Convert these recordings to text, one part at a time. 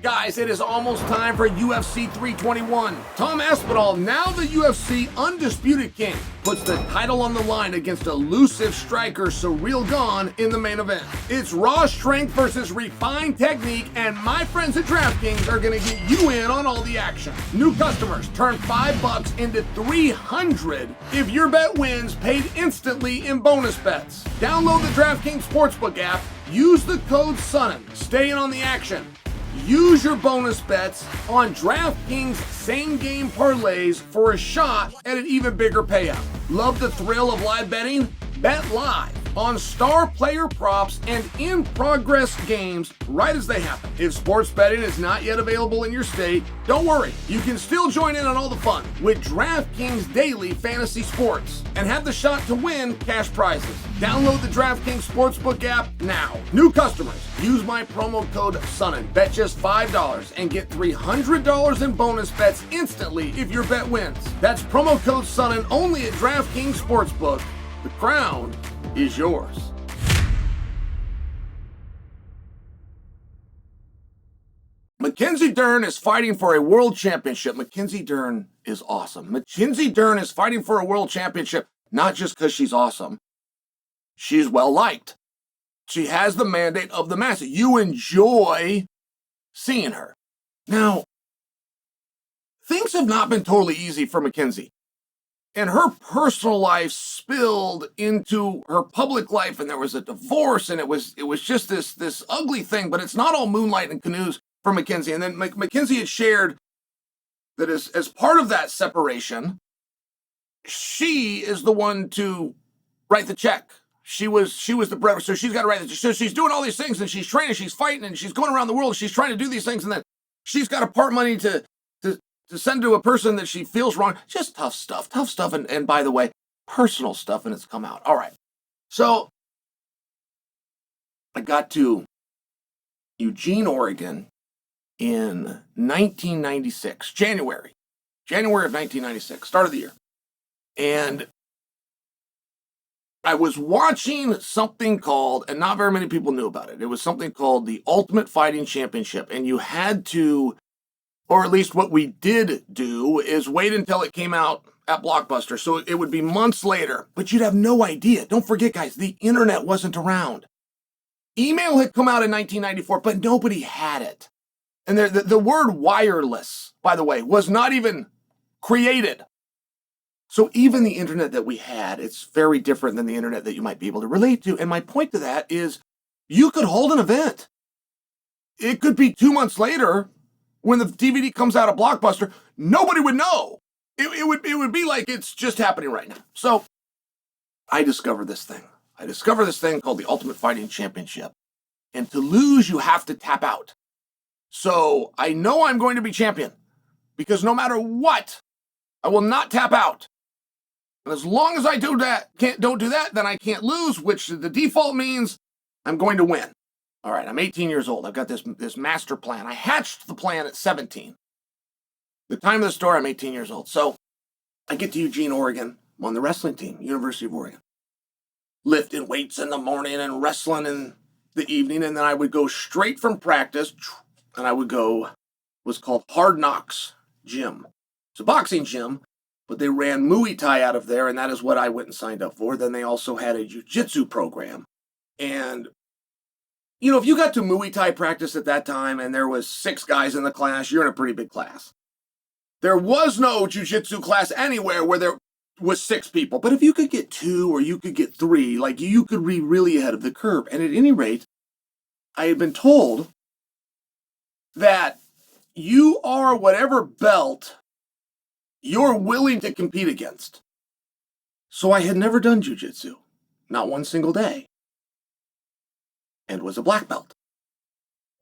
Guys, it is almost time for UFC 321. Tom Aspinall, now the UFC Undisputed King, puts the title on the line against elusive striker Ciryl Gane in the main event. It's raw strength versus refined technique, and my friends at DraftKings are going to get you in on all the action. New customers turn $5 into $300 if your bet wins, paid instantly in bonus bets. Download the DraftKings Sportsbook app, use the code SONNEN, stay in on the action. Use your bonus bets on DraftKings same-game parlays for a shot at an even bigger payout. Love the thrill of live betting? Bet live on star player props and in-progress games right as they happen. If sports betting is not yet available in your state, don't worry. You can still join in on all the fun with DraftKings Daily Fantasy Sports and have the shot to win cash prizes. Download the DraftKings Sportsbook app now. New customers, use my promo code SONNEN. Bet just $5 and get $300 in bonus bets instantly if your bet wins. That's promo code SONNEN only at DraftKings Sportsbook. The crown is yours. Mackenzie Dern is fighting for a world championship. Mackenzie Dern is awesome. Mackenzie Dern is fighting for a world championship, not just because she's awesome. She's well liked. She has the mandate of the masses. You enjoy seeing her. Now, things have not been totally easy for Mackenzie. And her personal life spilled into her public life, and there was a divorce, and it was just this ugly thing. But it's not all moonlight and canoes for Mackenzie. And then Mackenzie had shared that as part of that separation, she is the one to write the check. She was the breadwinner, so she's got to write the check. So she's doing all these things, and she's training, she's fighting, and she's going around the world. She's trying to do these things, and then she's got to part money to send to a person that she feels wrong. Just tough stuff, and by the way, personal stuff, and it's come out. All right. So I got to Eugene, Oregon in 1996, January of 1996, start of the year. And I was watching something called, and not very many people knew about it. It was something called the Ultimate Fighting Championship, and you had to, or at least what we did do, is wait until it came out at Blockbuster. So it would be months later, but you'd have no idea. Don't forget, guys, the internet wasn't around. Email had come out in 1994, but nobody had it. And the word wireless, by the way, was not even created. So even the internet that we had, it's very different than the internet that you might be able to relate to. And my point to that is you could hold an event. It could be 2 months later, when the DVD comes out of Blockbuster, nobody would know. It would be like it's just happening right now. So I discovered this thing. Called the Ultimate Fighting Championship. And to lose, you have to tap out. So I know I'm going to be champion because no matter what, I will not tap out. And as long as I don't do that, then I can't lose, which the default means I'm going to win. All right, I'm 18 years old. I've got this master plan. I hatched the plan at 17. The time of the story, I'm 18 years old. So I get to Eugene, Oregon. I'm on the wrestling team, University of Oregon. Lifting weights in the morning and wrestling in the evening. And then I would go straight from practice, and I would go, was called Hard Knocks Gym. It's a boxing gym, but they ran Muay Thai out of there, and that is what I went and signed up for. Then they also had a Jiu-Jitsu program. And you know, if you got to Muay Thai practice at that time and there was 6 guys in the class, you're in a pretty big class. There was no Jiu-Jitsu class anywhere where there was 6 people. But if you could get 2 or you could get 3, like you could be really ahead of the curve. And at any rate, I had been told that you are whatever belt you're willing to compete against. So I had never done Jiu-Jitsu, not one single day. And was a black belt,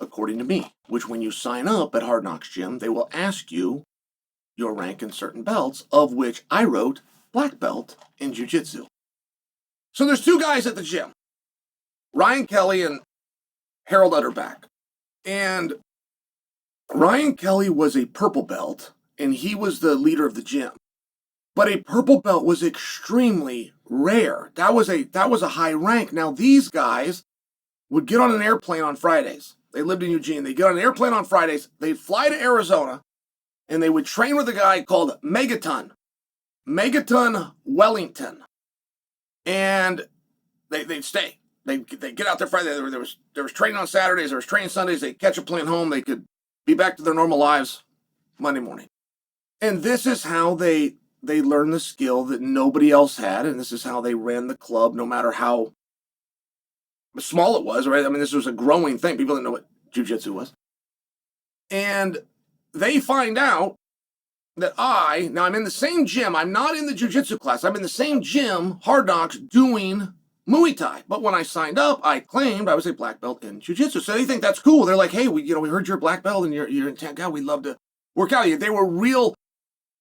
according to me, which when you sign up at Hard Knocks Gym, they will ask you your rank in certain belts, of which I wrote black belt in Jiu-Jitsu. So there's 2 guys at the gym, Ryan Kelly and Harold Utterback. And Ryan Kelly was a purple belt, and he was the leader of the gym. But a purple belt was extremely rare. That was a high rank. Now these guys would get on an airplane on Fridays. They lived in Eugene. They get on an airplane on Fridays. They'd fly to Arizona, and they would train with a guy called Megaton Wellington. And they'd stay. They'd get out there Friday. There was training on Saturdays. There was training Sundays. They'd catch a plane home. They could be back to their normal lives Monday morning. And this is how they learned the skill that nobody else had. And this is how they ran the club, no matter how small it was, right? I mean, this was a growing thing. People didn't know what jiu-jitsu was. And they find out that now I'm in the same gym. I'm not in the jiu-jitsu class. I'm in the same gym, Hard Knocks, doing Muay Thai. But when I signed up, I claimed I was a black belt in jiu-jitsu. So they think that's cool. They're like, hey, we heard you're a black belt and you're intent guy. We'd love to work out with you. They were real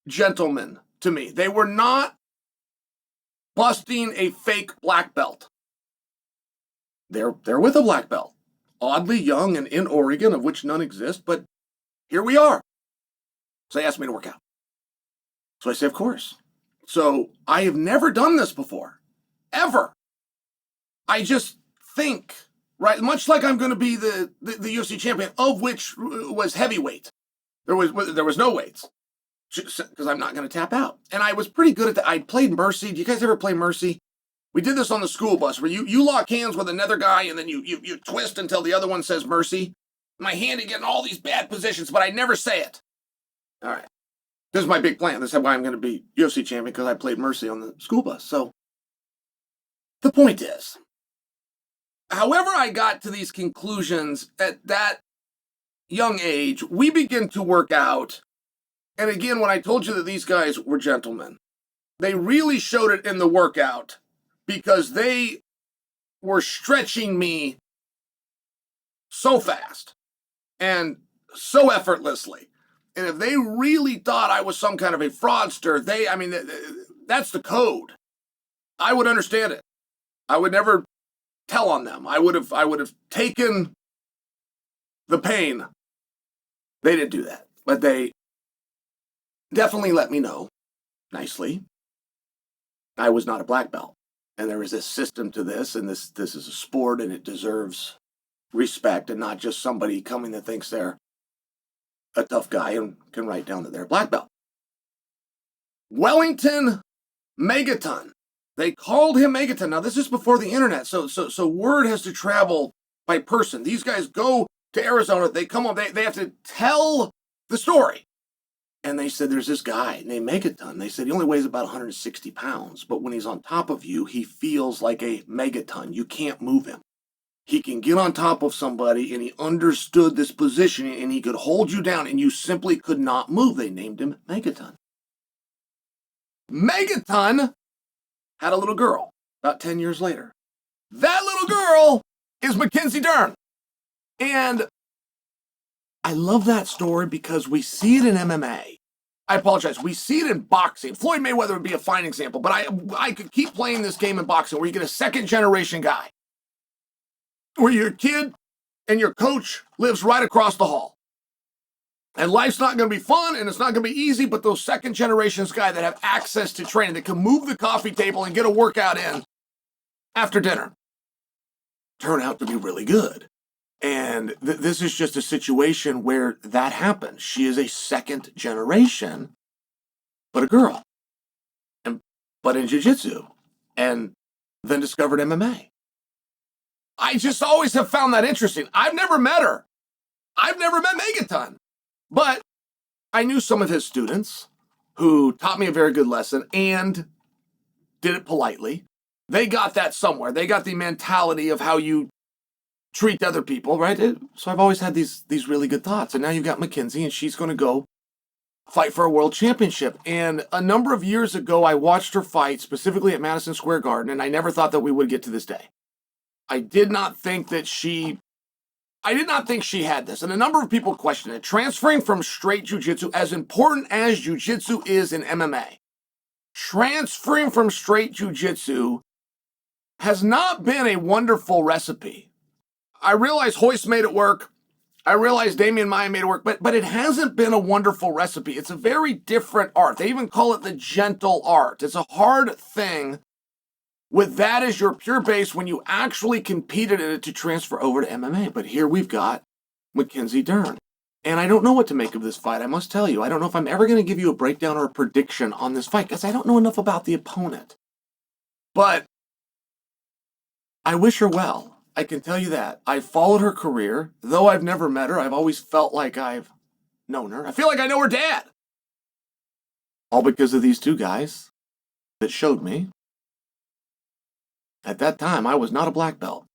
gentlemen to me. They were not busting a fake black belt. They're with a black belt. Oddly young and in Oregon, of which none exist, but here we are. So they asked me to work out. So I say, of course. So I have never done this before, ever. I just think, right, much like I'm going to be the UFC champion, of which was heavyweight. There was no weights, because I'm not going to tap out. And I was pretty good at that. I played Mercy. Do you guys ever play Mercy? We did this on the school bus, where you lock hands with another guy, and then you twist until the other one says Mercy. My hand would get in all these bad positions, but I never say it. All right. This is my big plan. This is why I'm going to be UFC champion, because I played Mercy on the school bus. So the point is, however I got to these conclusions at that young age, we begin to work out. And again, when I told you that these guys were gentlemen, they really showed it in the workout, because they were stretching me so fast and so effortlessly. And if they really thought I was some kind of a fraudster, that's the code. I would understand it. I would never tell on them. I would have taken the pain. They didn't do that, but they definitely let me know nicely I was not a black belt. And there is a system to this, and this is a sport, and it deserves respect, and not just somebody coming that thinks they're a tough guy and can write down that they're a black belt. Wellington Megaton. They called him Megaton. Now, this is before the internet, so word has to travel by person. These guys go to Arizona. They come on. They have to tell the story. And they said, there's this guy named Megaton. They said he only weighs about 160 pounds, but when he's on top of you, he feels like a megaton. You can't move him. He can get on top of somebody, and he understood this position, and he could hold you down, and you simply could not move. They named him Megaton. Megaton had a little girl about 10 years later. That little girl is Mackenzie Dern. And I love that story because we see it in MMA. I apologize. We see it in boxing. Floyd Mayweather would be a fine example, but I could keep playing this game in boxing where you get a second-generation guy, where your kid and your coach lives right across the hall. And life's not going to be fun, and it's not going to be easy, but those second-generations guys that have access to training, that can move the coffee table and get a workout in after dinner, turn out to be really good. And this is just a situation where that happens. She is a second generation, but a girl, but in jiu-jitsu, and then discovered MMA. I just always have found that interesting. I've never met her. I've never met Megaton, but I knew some of his students who taught me a very good lesson and did it politely. They got that somewhere. They got the mentality of how you treat other people, right? So I've always had these really good thoughts. And now you've got Mackenzie, and she's going to go fight for a world championship. And a number of years ago, I watched her fight, specifically at Madison Square Garden, and I never thought that we would get to this day. I did not think she had this. And a number of people question it. Transferring from straight jiu-jitsu, as important as jiu-jitsu is in MMA, transferring from straight jiu-jitsu has not been a wonderful recipe. I realize Hoist made it work. I realize Damian Maia made it work, but it hasn't been a wonderful recipe. It's a very different art. They even call it the gentle art. It's a hard thing with that as your pure base when you actually competed in it to transfer over to MMA. But here we've got Mackenzie Dern. And I don't know what to make of this fight, I must tell you. I don't know if I'm ever going to give you a breakdown or a prediction on this fight because I don't know enough about the opponent. But I wish her well. I can tell you that. I've followed her career. Though I've never met her, I've always felt like I've known her. I feel like I know her dad. All because of these two guys that showed me. At that time, I was not a black belt.